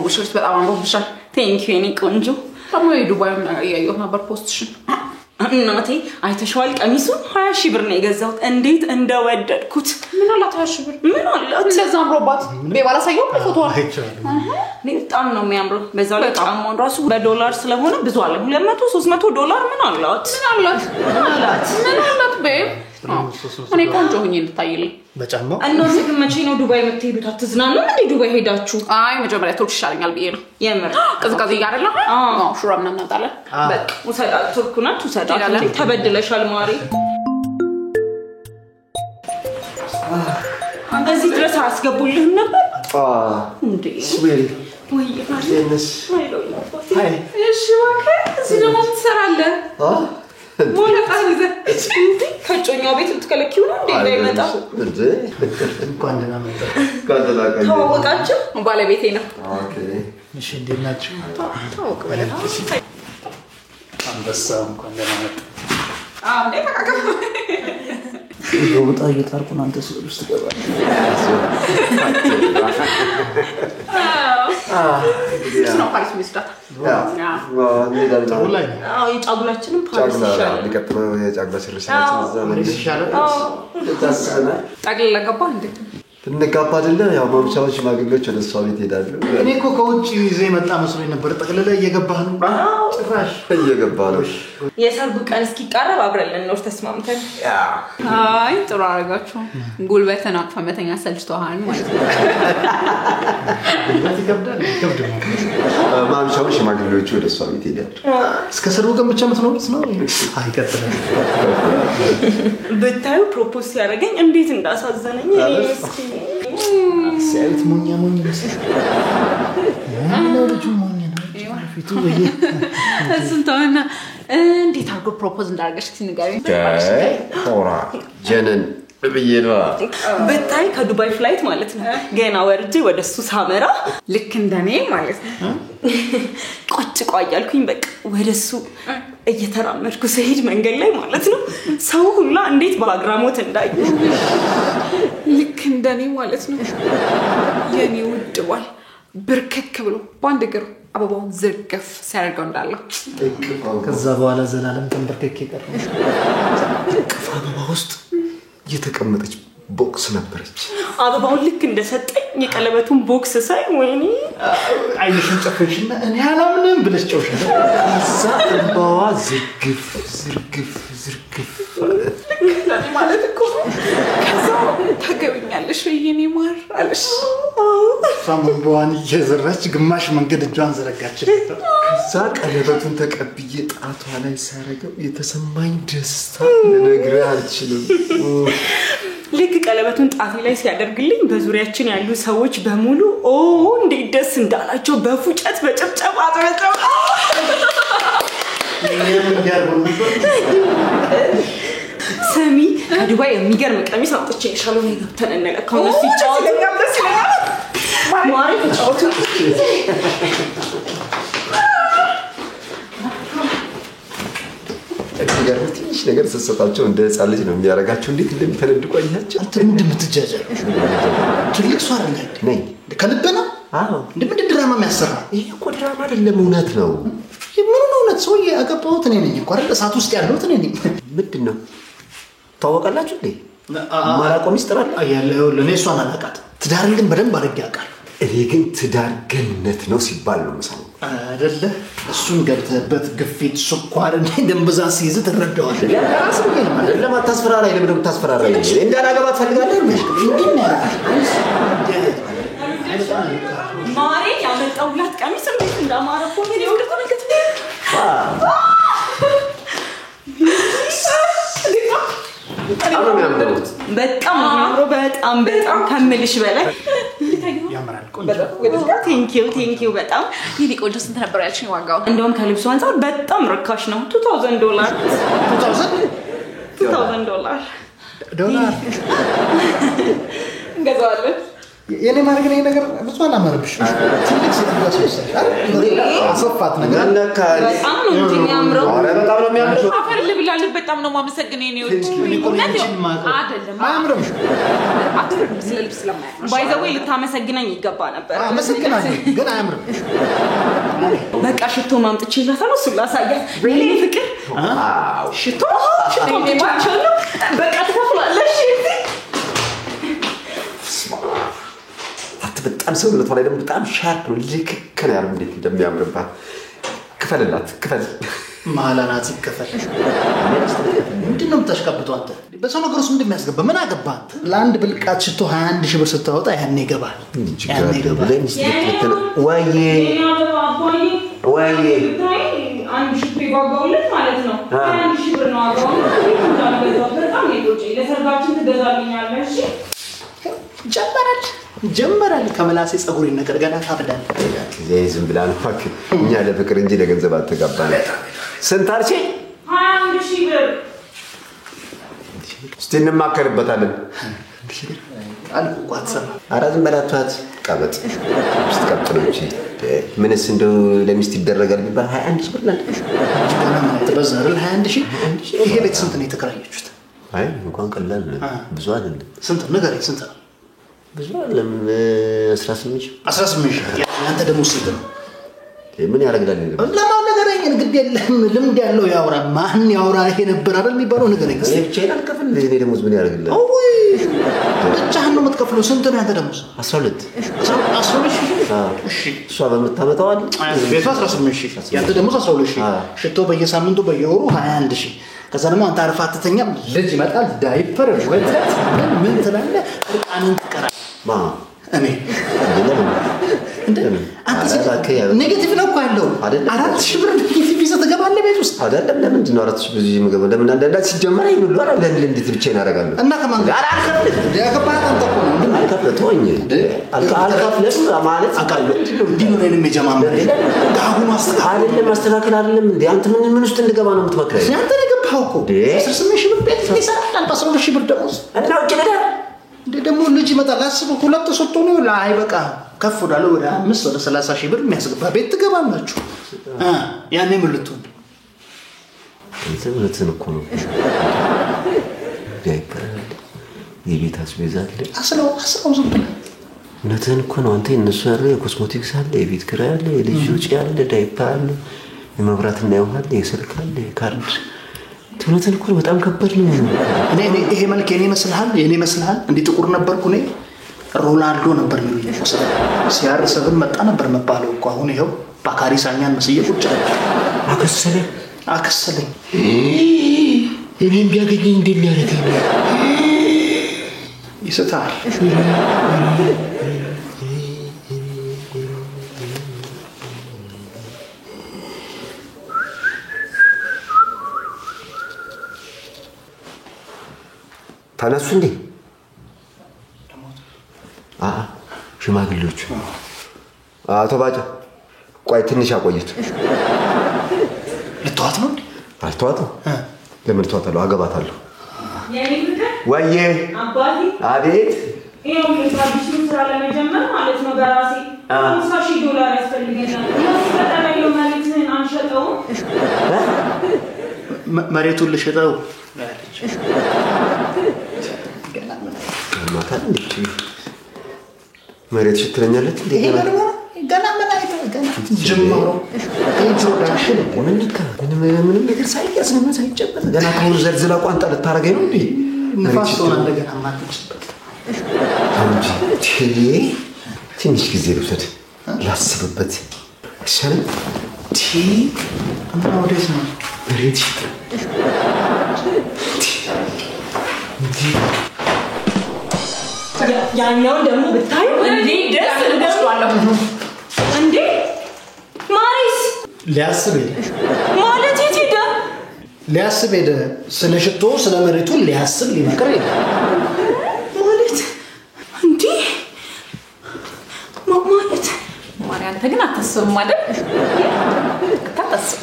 ውሽርት በጣም አምሮብሻል ቴንክ ዩ የኔ ቆንጆ ደግሞ የዱባይ ምን ያየው ነበር ፖስትሽን እናቴ አይተሽዋል ቀሚሱን 20 ሺህ ብር ነው የገዛሁት እንዴት እንደወደድኩት ምን አላት 20 ሺህ ብር ምን አላት እንደዛ አምሮባት በባላ ሳይው ፎቶ በጣም ነው የሚያምረው በዛው ላይ ጫማውን ራሱ በዶላር ስለሆነ ብዙ አለ 200 300 ዶላር ምን አላት ቤብ እኔ ቆንጆ ሆኜ ልታይልኝ በጫማው እነዚህ ግን መቼ ነው ዱባይ የምትሄዱት አትዝናኑም እንዴ ዱባይ ሄዳችሁ አይ መጀመሪያ ቱርክ ይሻለኛል ብዬ ነው የምር ቅዝቃዜ ያደረለ ሹራብ ምናምን እናምጣለን በቃ ወሰዳ ቱርኩና ተሰዳለ ተበድለሻል ማሪ እዚህ ድረስ አስገቡልህ ነበር እንዴ ስዌል ወይ የነስ ሃይ እሺ ወከ እዚህ ደግሞ ትሰራለህ ሞላጣን ይዘህ ከጮኛው ቤት ልትከለኪው ነው እንዴ እንዳይመጣ እንዴ እንኳን ደህና መጣ ታወቃችሁ ባለቤቴ ነው ኦኬ እሺ እንዴት ናችሁ ታወቅ በለኝ አንበሳ እንኳን ደህና መጣ እንዴ ተቃቀም ወጣ እየጣርኩን አንተ ውስጥ ገባል ነው ፓሪስ ሚስዳት ኔዳላ የጫጉላችንም ፓሪስ ይሻላል ለቀጥለው የጫጉላ ሽርሽራችን እዛ ነው ይሻላል ታስበና ጠቅልላ ገባ እንዴ እንጋባ አይደለ ያው ማምሻዎች ማግኘቶች ወደ እሷ ቤት ሄዳሉ እኔ እኮ ከውጭ ይዘ መጣ መስሎኝ ነበር ጠቅልላ እየገባህ ነው ጭራሽ እየገባ ነው የሰርጉ ቀን እስኪቀርብ አብረን ልንኖር ተስማምተን አይ ጥሩ አረጋችሁ ጉልበትን አቅፈ መተኛ ሰልችቷል ማለት ነው ጉልበት ይከብዳል ማምሻዎች ማግኘቶች ወደ እሷ ቤት ሄዳሉ እስከ ሰርጉ ቀን ብቻ የምትኖሩት ነው አይቀጥልም በታዩ ፕሮፖዝ ያደረገኝ እንዴት እንዳሳዘነኝ እኔ እስኪ ሰይት ሞኛ መስል ነው ልጅ ሞኛ ነው ፊቱ ወይ እሱንታውና እንዴት አርጎ ፕሮፖዝ እንዳደረገሽ ሲንገረኝ ሆራ ጀነን በየነዋ በታይ ከዱባይ ፍላይት ማለት ነው ገና ወርጄ ወደሱ ሳመራ ልክ እንደኔ ማለት ነው ቆጭ ቆያልኩኝ በቃ ወደሱ እየተራመድኩ ሰይድ መንገድ ላይ ማለት ነው ሰው ሁላ እንዴት ባግራሞት እንዳይ ልክ እንደኔ ማለት ነው የኔ ውድ ባል ብርክክ ብሎ ባንድ እግሩ አበባውን ዘርገፍ ሲያደርገው እንዳለው ከዛ በኋላ ዘላለም ተንበርከክ ይቀርም ቅፋ አበባ ውስጥ የተቀመጠች ቦክስ ነበረች አበባውን ልክ እንደሰጠኝ የቀለበቱን ቦክስ ሳይ ወይኔ አይንሽን ጨፈንሽና እኔ አላምንም ብለሽ ጨውሻል ከዛ አበባዋ ዝርግፍ ማለት እኮ ከዛ ታገቢኛለሽ የኔ ማር አለሽ ሳምባዋን እየዘራች ግማሽ መንገድ እጇን ዘረጋችለት ከዛ ቀለበቱን ተቀብዬ ጣቷ ላይ ሳረገው የተሰማኝ ደስታ ልነግርህ አልችልም ልክ ቀለበቱን ጣቴ ላይ ሲያደርግልኝ በዙሪያችን ያሉ ሰዎች በሙሉ እንዴት ደስ እንዳላቸው በፉጨት በጭብጨባ አጥረጨው ሰሚ ከዱባይ የሚገርም ቀሚስ አውጥቼ ይሻለው ነው ገብተን እንለካው ነው ሲጫወት ደስ ይላል ማሪ ተጫወቱ እግርህ ትንሽ ነገር ሰሰታቸው እንደ ህፃን ልጅ ነው የሚያረጋቸው እንዴት እንደሚፈነድቁ አያቸው አንተ ምንድን የምትጃጃለው ትልቅ ሰው አይደል ነኝ ከልበና አዎ እንደምን ድራማ የሚያሰራ ይሄ እኮ ድራማ አይደለም እውነት ነው ምን ነው እውነት ሰው ያገባሁት እኔ ነኝ እኮ አይደል እሳት ውስጥ ያለሁት እኔ ነኝ ምንድነው ታወቃላችሁ እንዴ ማራቆ ሚስጥር አለ አያለው ለኔ እሷን አላውቃት ትዳርን ግን በደንብ አድርጌ አውቃለሁ እኔ ግን ትዳር ገነት ነው ሲባል ነው መሰለኝ አይደለ እሱን ገብተበት ግፊት ስኳር እንደም ብዛት ሲይዝ ተረዳዋለህ ራስ ግን ማለት ለማታስፈራራይ ለምን ታስፈራራይ እንዳላገባ ትፈልጋለህ ምንድን ነው ማሪ ያመጣውላት ቀሚስ እንዴት እንዳማረው ነው ይወርድ ተመልከት በጣም ነው በጣም ከምልሽ በላይ ያምራል ቆንጆ ቴንክ ዩ በጣም ይሄ ቆንጆ ስንት ነበር ያልሽኝ ዋጋው እንደውም ከልብሱ አንፃር በጣም ርካሽ ነው $2000 ዶላር ገዛዋለን የኔ ማርገን ይሄ ነገር ብዙ አላመረብሽ ትልቅ ሲትጋስ ይሰራል አሰፋት ነገር በጣም ነው እንጂ የሚያምረው አረ በጣም ነው የሚያምረው አፈር ልብላል በጣም ነው ማመሰግነው እኔ ወጭ አይደለም አያምርም ስለልብስ ስለማያምር ባይዘው ልታመሰግነኝ ይገባ ነበር አመሰግናለሁ ግን አያምርም በቃ ሽቶ ማምጥቼላታለሁ እሱ ላሳያት ወይኔ ፍቅር ሽቶ ማምጥቼላታለሁ በቃ ትከፍላለሽ በጣም ሰውነቷ ላይ ደግሞ በጣም ሻርፕ ነው ልክ ነው ያለው እንዴት እንደሚያምርባት ክፈልላት ክፈል ማላናት ይከፈል ምንድነው የምታሽቀብጠው አንተ በሰው ነገር ውስጥ እንደሚያስገባ ምን አገባ አንተ ለአንድ ብልቃት ሽቶ 21 ሺህ ብር ስታወጣ ያኔ ይገባል ያኔ ይገባል ወይዬ አንድ ሽቶ ይጓጓውለት ማለት ነው 21 ሺህ ብር ነው አባው እንዳልገዛው በጣም ይቆጭ ለሰርጋችን ትገዛልኛለሽ ጀመራል ከመላሴ ጸጉሪ ነገር ገና ታብዳል ዘይዝም ብላን ፈክ እኛ ለፍቅር እንጂ ለገንዘብ አትገባን ስንት አልሽ 21 ሺህ ብር እንማከርበታለን አልቋት ሰማ አራዝም በላቷት ቀበጥ ስትቀጥሎች ምንስ እንደው ለሚስት ይደረጋል ቢባል 21 ሺህ ብር ነው ተበዛረል 21 ሺህ ይሄ ቤት ስንት ነው የተከራያችሁት አይ እንኳን ቀላል ብዙ አይደለም ስንት ነገር ስንት ነው ብዙ አይደለም 18 ያንተ ደሞ ስንት ነው ምን ያረጋል ለማን ነገረኝ ግድ የለም ልምድ ያለው ያውራ ማን ያውራ ይሄ ነበር አይደል የሚባለው ነገረኝ እኔ ብቻዬን አልከፍል እኔ ደሞዝ ምን ያረጋል ኦይ ብቻህን ነው የምትከፍለው ስንት ነው ያንተ ደሞዝ 12 እሺ እሷ በመታመጣው አይደል ቤቱ 18 ያንተ ደሞዝ 12 ሽቶ በየሳምንቱ በየወሩ 21 ሺህ ከዛ ደግሞ አንተ አርፋተተኛም ልጅ ይመጣል ዳይፐር ወተት ምን ትላለህ እርቃንን ትቀራለህ ማ እኔ ኔጌቲቭ ነው እኮ ያለው 4000 ብር ኔጌቲቭ ይዘህ ትገባለህ ቤት ውስጥ አይደለም ለምንድን ነው 4000 ብር ይዘህ የምገባው ለምን አንዳንድ ሲጀመር አይኑሉ አይደል እንዴት ብቻዬን አደርጋለሁ እና ከማን ጋር አልከፍልም ያከባህ አንተ እኮ ነው አልከፍልም ተወኝ አልከፍልም ማለት አቃለሁ ዲኖሬንም የጀማመረ አሁን ማስተካከል አይደለም እንዴ አንተ ምን ውስጥ እንድገባ ነው የምትመክረኝ አንተ ነገርኩህ እኮ 18 ሺህ ብር ቤት ይሰራል 12 ሺህ ብር ደሞዝ እና ውጭ ገዳ እንደ ደግሞ ልጅ ይመጣል አስበው ሁለት ተሰጥቶ ነው ላይ በቃ ከፍ ወዳለ ወደ 5 ወደ 30 ሺህ ብር የሚያስገባ ቤት ትገባላችሁ ያኔ ምን ልትሆን እንትን እኮ ነው ዳይፐር የቤት አስቤዛ አለ አስለው ዝም ብለህ እውነትህን እኮ ነው አንተ እነሱ ያለው የኮስሞቲክስ አለ የቤት ኪራይ አለ የልጅ ወጪ አለ ዳይፐር አለ የመብራትና የውሃ አለ የስልክ አለ የካርድ ትምህርትን እኮ በጣም ከባድ ነው እኔ ይሄ መልክ የኔ መስልሃል እንዴ ጥቁር ነበርኩ እኔ ሮናልዶ ነበር የሚሉኝ ሲያርሰብን መጣ ነበር መባለው እኮ አሁን ይሄው ባካሪ ሳኛን መስዬ ቁጭ አከሰለኝ እኔም ቢያገኘኝ እንደሚያረጋኝ ይስታል ታነሱ እንዴ ሽማግሌዎቹ አቶ ባጫ ቆይ ትንሽ አቆይት ልትዋት ነው አልተዋትም ለምን ተዋታለሁ አገባታለሁ የኔ ፍቅር ወዬ አባቴ አቤት ይሄው ለታዲስ ስራ ለመጀመር ማለት ነው በራሴ $50,000 ያስፈልገኛል ስለተባለው ማለትህን አንሸጠው መሬቱን ልሸጠው ማታ እንዴ መሬት ሽትለኛለች እንዴ ገና ምን አይተህ ገና ጀምሮ ኢንትሮዳክሽን ምንም ነገር ሳይያዝ ነው ሳይጨበጥ ገና ከሆነ ዘልዝላ ቋንጣ ልታረገኝ ነው እንዴ ንፋስ ሆነ እንደገና ማትችልበት እንጂ ትንሽ ጊዜ ልውሰድ ላስብበት እሺ እና ወዴት ነው መሬት ያኛው ደግሞ ብታዩ እንዴ ደስ እንደስዋለሁ እንዴ ማሪስ ሊያስብ ማለት ይሄዳ ሊያስብ ሄደ ስለ ሽቶ ስለ መሬቱ ሊያስብ ሊመክር ሄደ ማለት እንዴ ማለት ማሪያ አንተ ግን አታስብም አይደል አታስብ